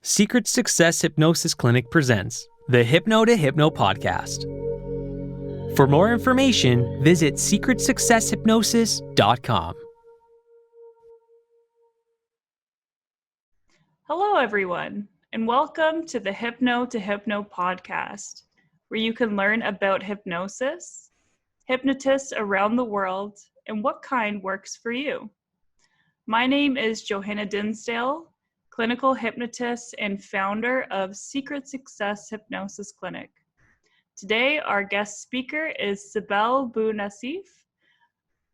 Secret Success Hypnosis Clinic presents the Hypno to Hypno podcast. For more information, visit secretsuccesshypnosis.com. Hello, everyone, and welcome to the Hypno to Hypno podcast, where you can learn about hypnosis, hypnotists around the world, and what kind works for you. My name is Johanna Dinsdale, clinical hypnotist and founder of Secret Success Hypnosis Clinic. Today, our guest speaker is Sybil Bounassif,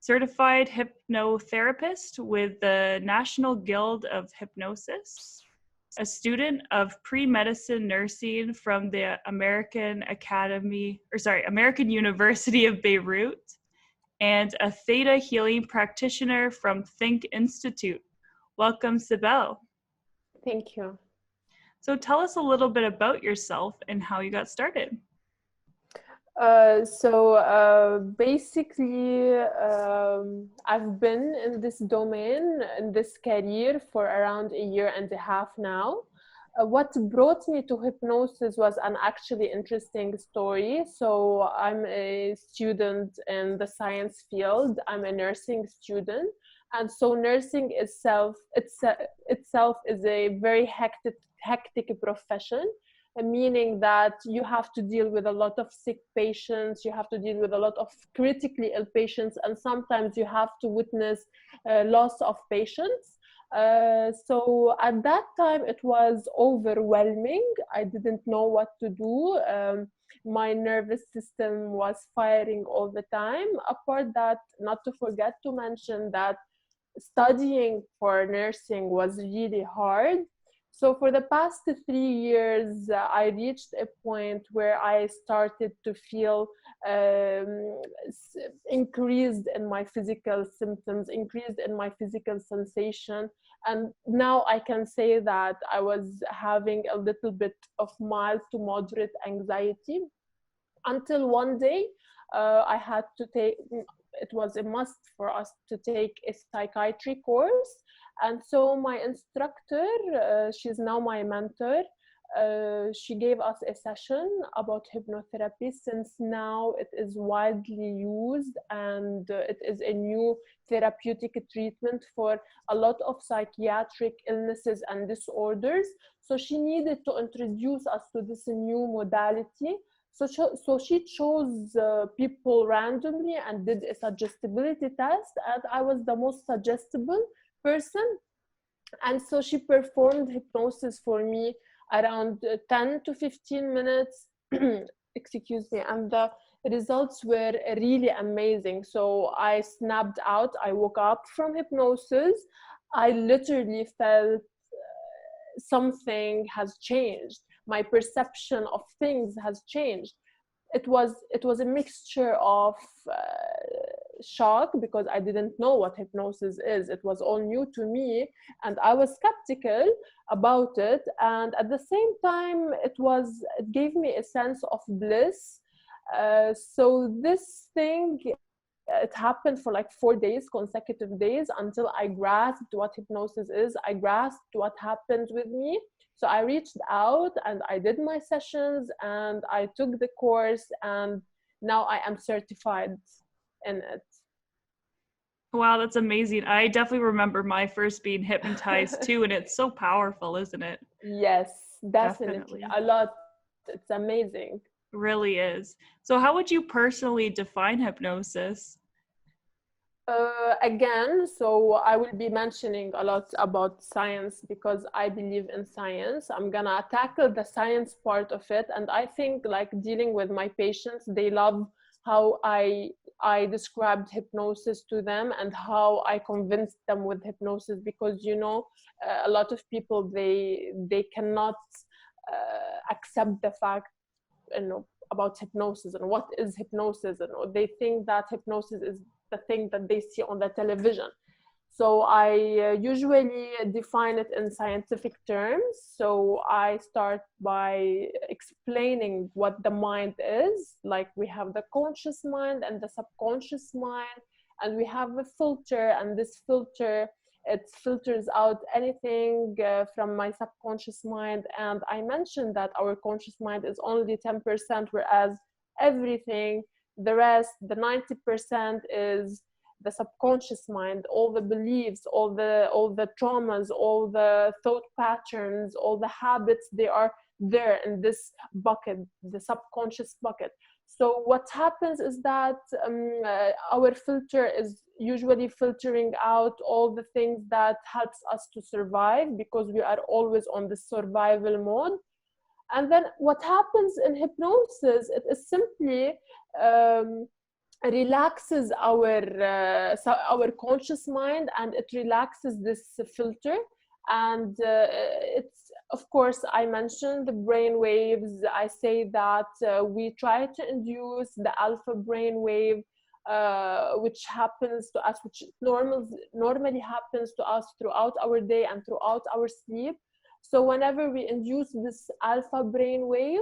certified hypnotherapist with the National Guild of Hypnosis, a student of pre-medicine nursing from the American University of Beirut, and a Theta Healing practitioner from Think Institute. Welcome, Sybil. Thank you. So tell us a little bit about yourself and how you got started. Basically, I've been in this domain, in this career for around a year and a half now. What brought me to hypnosis was an actually interesting story. So I'm a student in the science field. I'm a nursing student. And so nursing itself is a very hectic profession, meaning that you have to deal with a lot of sick patients, you have to deal with a lot of critically ill patients, and sometimes you have to witness loss of patients. So at that time, it was overwhelming. I didn't know what to do. My nervous system was firing all the time. Apart that, not to forget to mention that studying for nursing was really hard. So for the past 3 years, I reached a point where I started to feel increased in my physical symptoms, increased in my physical sensation. And now I can say that I was having a little bit of mild to moderate anxiety until one day I had to take, it was a must for us to take a psychiatry course. And so my instructor, she's now my mentor, she gave us a session about hypnotherapy, since now it is widely used and it is a new therapeutic treatment for a lot of psychiatric illnesses and disorders. So she needed to introduce us to this new modality. So she chose people randomly and did a suggestibility test, and I was the most suggestible person. And so she performed hypnosis for me around 10 to 15 minutes, excuse me, and the results were really amazing. So I snapped out, I woke up from hypnosis, I literally felt something has changed. My perception of things has changed. It was a mixture of shock, because I didn't know what hypnosis is. It was all new to me and I was skeptical about it. And at the same time, it gave me a sense of bliss. So this thing, it happened for like 4 days, consecutive days, until I grasped what hypnosis is. I grasped what happened with me. So I reached out and I did my sessions and I took the course, and now I am certified in it. Wow, that's amazing. I definitely remember my first being hypnotized too, and it's so powerful, isn't it? Yes, definitely. A lot. It's amazing. It really is. So how would you personally define hypnosis? Again, so I will be mentioning a lot about science because I believe in science. I'm gonna tackle the science part of it, and I think like dealing with my patients, they love how I described hypnosis to them and how I convinced them with hypnosis, because a lot of people they cannot accept the fact about hypnosis and what is hypnosis, and they think that hypnosis is the thing that they see on the television. So I usually define it in scientific terms. So I start by explaining what the mind is. Like we have the conscious mind and the subconscious mind, and we have a filter, and this filter It filters out anything from my subconscious mind. And I mentioned that our conscious mind is only 10%, whereas everything, the rest, the 90% is the subconscious mind, all the beliefs, all the traumas, all the thought patterns, all the habits, they are there in this bucket, the subconscious bucket. So what happens is that our filter is usually filtering out all the things that helps us to survive, because we are always on the survival mode. And then what happens in hypnosis, it is simply relaxes our conscious mind, and it relaxes this filter. And it's, of course, I mentioned the brain waves. I say that we try to induce the alpha brain wave, which happens to us, which normally happens to us throughout our day and throughout our sleep. So whenever we induce this alpha brain wave,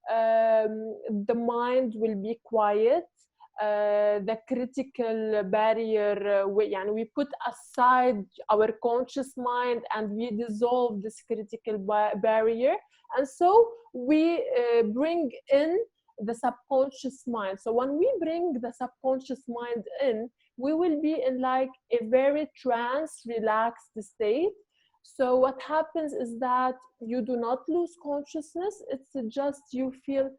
the mind will be quiet. The critical barrier, we put aside our conscious mind and we dissolve this critical barrier, and so we bring in the subconscious mind. So when we bring the subconscious mind in, we will be in like a very trance relaxed state. So what happens is that you do not lose consciousness, it's just you feel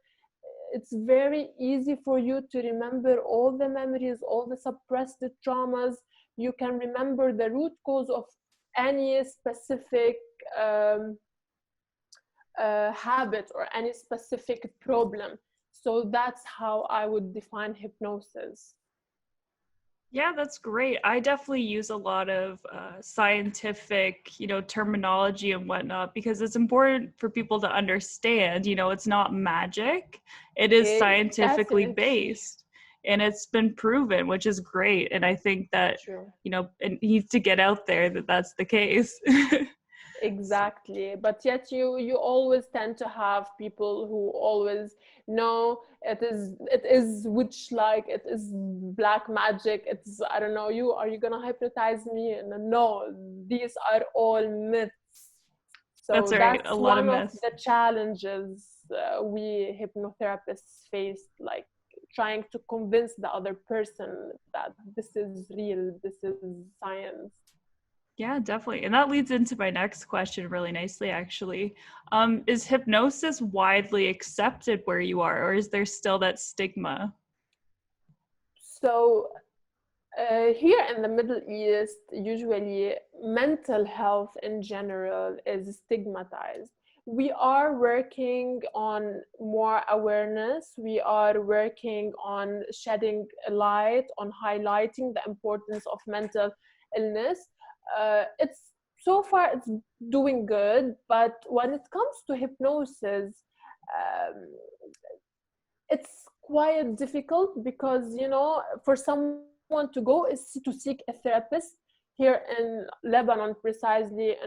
it's very easy for you to remember all the memories, all the suppressed traumas. You can remember the root cause of any specific habit or any specific problem. So that's how I would define hypnosis. Yeah, that's great. I definitely use a lot of scientific, terminology and whatnot, because it's important for people to understand, it's not magic. It is scientifically based, and it's been proven, which is great. And I think that, it needs to get out there that that's the case. Exactly. But yet you always tend to have people who always know it is witch like, it is black magic, it's, I don't know, are you gonna hypnotize me? And no, these are all myths. So that's right. That's a lot one of myths. The challenges we hypnotherapists face, like trying to convince the other person that this is real, this is science. Yeah, definitely. And that leads into my next question really nicely, actually. Is hypnosis widely accepted where you are, or is there still that stigma? So here in the Middle East, usually mental health in general is stigmatized. We are working on more awareness. We are working on shedding light, on highlighting the importance of mental illness. It's so far it's doing good, but when it comes to hypnosis, it's quite difficult, because for someone to go is to seek a therapist. Here in Lebanon precisely,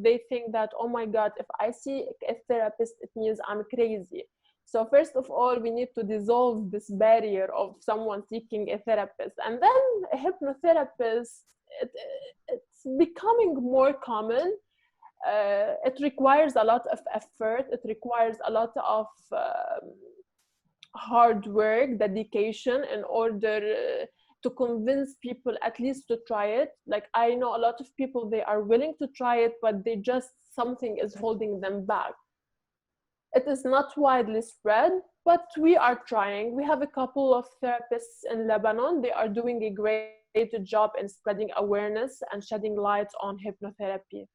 they think that, oh my God, if I see a therapist, it means I'm crazy. So first of all, we need to dissolve this barrier of someone seeking a therapist. And then a hypnotherapist, it's becoming more common. It requires a lot of effort. It requires a lot of hard work, dedication, in order to convince people at least to try it. Like, I know a lot of people, they are willing to try it, but something is holding them back. It is not widely spread, but we are trying. We have a couple of therapists in Lebanon. They are doing a great job in spreading awareness and shedding light on hypnotherapy.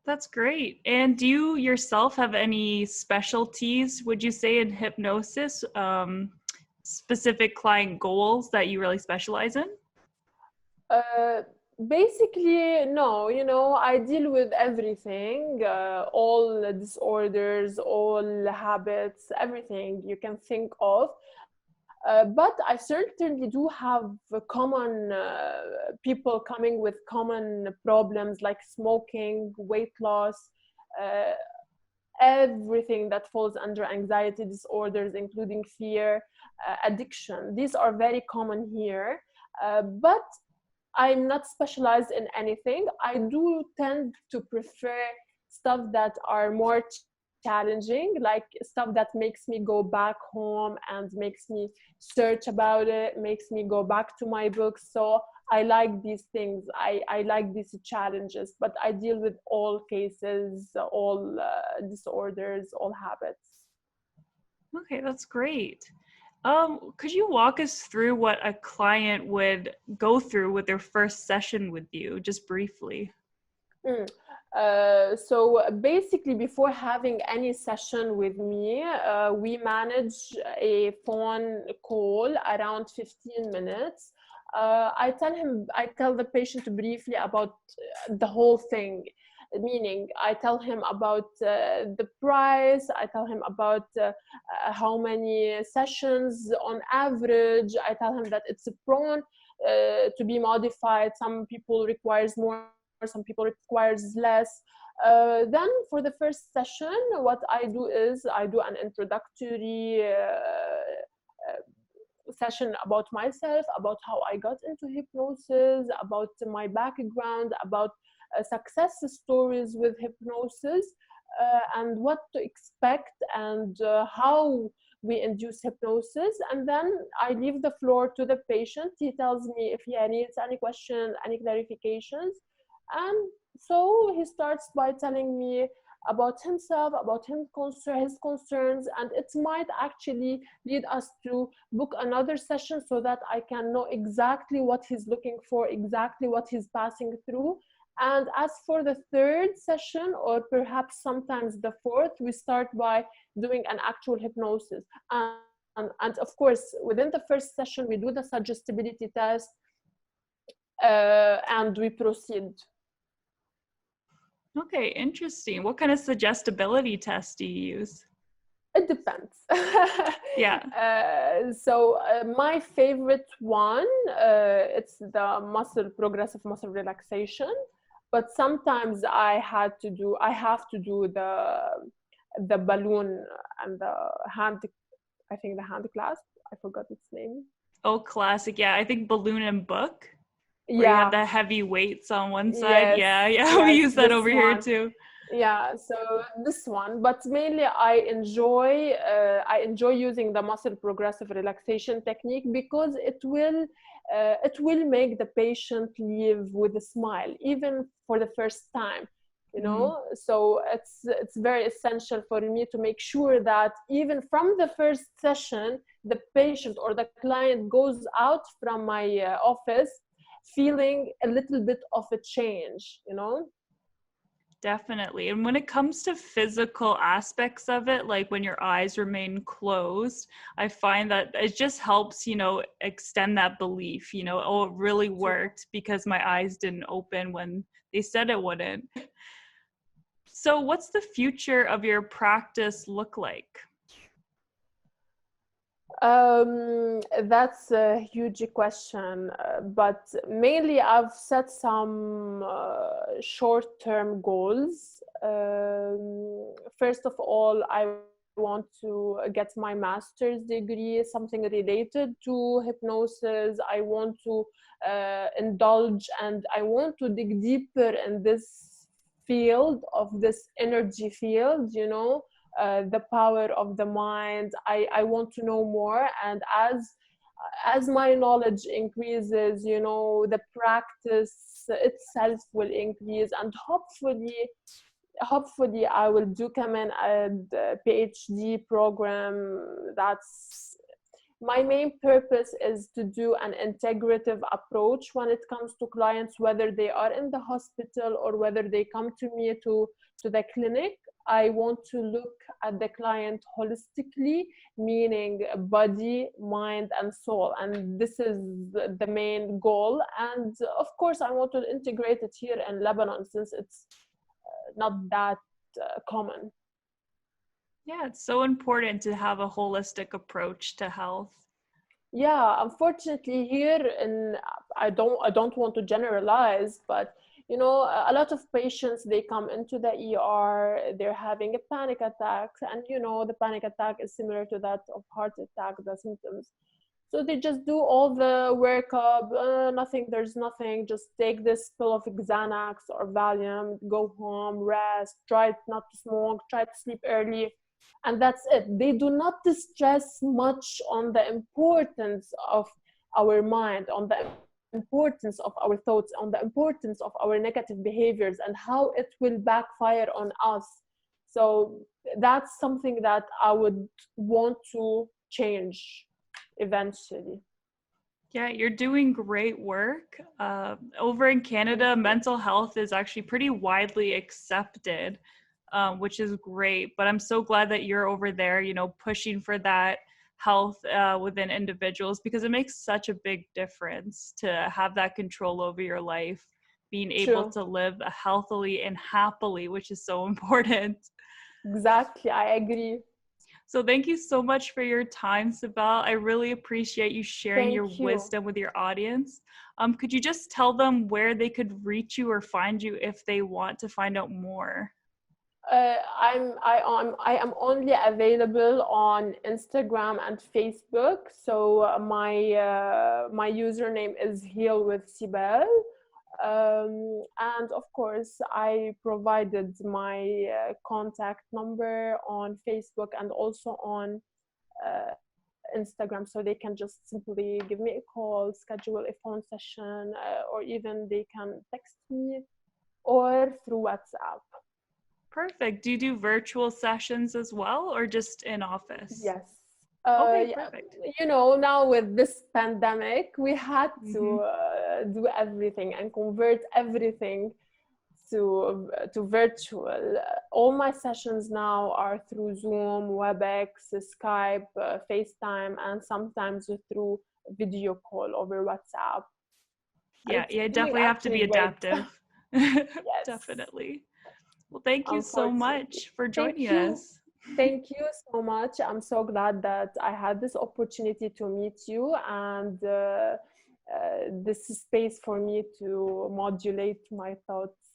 That's great. And do you yourself have any specialties, would you say, in hypnosis? Specific client goals that you really specialize in? Basically, no. I deal with everything, all disorders, all habits, everything you can think of. But I certainly do have common people coming with common problems like smoking, weight loss, everything that falls under anxiety disorders, including fear, addiction. These are very common here. But I'm not specialized in anything. I do tend to prefer stuff that are more challenging, like stuff that makes me go back home and makes me search about it, makes me go back to my books. So I like these things. I like these challenges, but I deal with all cases, all disorders, all habits. Okay, that's great. Could you walk us through what a client would go through with their first session with you, just briefly? Mm. So basically, before having any session with me, we manage a phone call around 15 minutes. I tell the patient briefly about the whole thing, meaning I tell him about the price, I tell him about how many sessions on average, I tell him that it's prone to be modified. Some people requires more, some people requires less. Then for the first session, what I do is I do an introductory session about myself, about how I got into hypnosis, about my background, about success stories with hypnosis, and what to expect, and how we induce hypnosis. And then I leave the floor to the patient. He tells me if he needs any questions, any clarifications. And so he starts by telling me about himself, about his concerns, and it might actually lead us to book another session so that I can know exactly what he's looking for, exactly what he's passing through. And as for the third session, or perhaps sometimes the fourth, we start by doing an actual hypnosis. And of course, within the first session, we do the suggestibility test, and we proceed. Okay, interesting. What kind of suggestibility test do you use? It depends. Yeah. My favorite one, it's the progressive muscle relaxation. But sometimes I have to do the balloon and the hand. I think the hand clasp. I forgot its name. Oh, classic. Yeah, I think balloon and book. Where you have the heavy weights on one side. Yes, Yeah, we use that over here one. too. Yeah, so this one, but mainly I enjoy using the muscle progressive relaxation technique because it will make the patient leave with a smile, even for the first time, you know. So it's very essential for me to make sure that even from the first session, the patient or the client goes out from my office feeling a little bit of a change, you know. Definitely. And when it comes to physical aspects of it, like when your eyes remain closed, I find that it just helps, extend that belief, oh, it really worked because my eyes didn't open when they said it wouldn't. So what's the future of your practice look like? That's a huge question, but mainly I've set some short-term goals. First of all, I want to get my master's degree, something related to hypnosis. I want to indulge, and I want to dig deeper in this field of this energy field, the power of the mind. I want to know more, and as my knowledge increases, the practice itself will increase, and hopefully I will do come in a PhD program. That's my main purpose, is to do an integrative approach when it comes to clients, whether they are in the hospital or whether they come to me to the clinic. I want to look at the client holistically, meaning body, mind, and soul. And this is the main goal. And of course, I want to integrate it here in Lebanon, since it's not that common. Yeah, it's so important to have a holistic approach to health. Yeah, unfortunately here I don't want to generalize, but a lot of patients, they come into the ER, they're having a panic attack, and the panic attack is similar to that of heart attack, the symptoms. So they just do all the workup, nothing, there's nothing, just take this pill of Xanax or Valium, go home, rest, try not to smoke, try to sleep early, and that's it. They do not stress much on the importance of our mind, on the importance of our thoughts, on the importance of our negative behaviors and how it will backfire on us. So that's something that I would want to change eventually. Yeah, you're doing great work. Over in Canada, mental health is actually pretty widely accepted, which is great. But I'm so glad that you're over there, you know, pushing for that health within individuals, because it makes such a big difference to have that control over your life, being able to live healthily and happily, which is so important. Exactly, I agree. So thank you so much for your time, Sybil. I really appreciate you sharing your wisdom with your audience. Could you just tell them where they could reach you or find you if they want to find out more? I am only available on Instagram and Facebook. So my username is Heal with Sybil. And of course, I provided my contact number on Facebook and also on Instagram, so they can just simply give me a call, schedule a phone session, or even they can text me or through WhatsApp. Perfect. Do you do virtual sessions as well, or just in office? Yes. Okay, perfect. You know, now with this pandemic, we had to do everything and convert everything to virtual. All my sessions now are through Zoom, WebEx, Skype, FaceTime, and sometimes through video call over WhatsApp. Yeah, you definitely have to be adaptive. Yes. Definitely. Well, thank you so much for joining us. Thank you so much. I'm so glad that I had this opportunity to meet you and this space for me to modulate my thoughts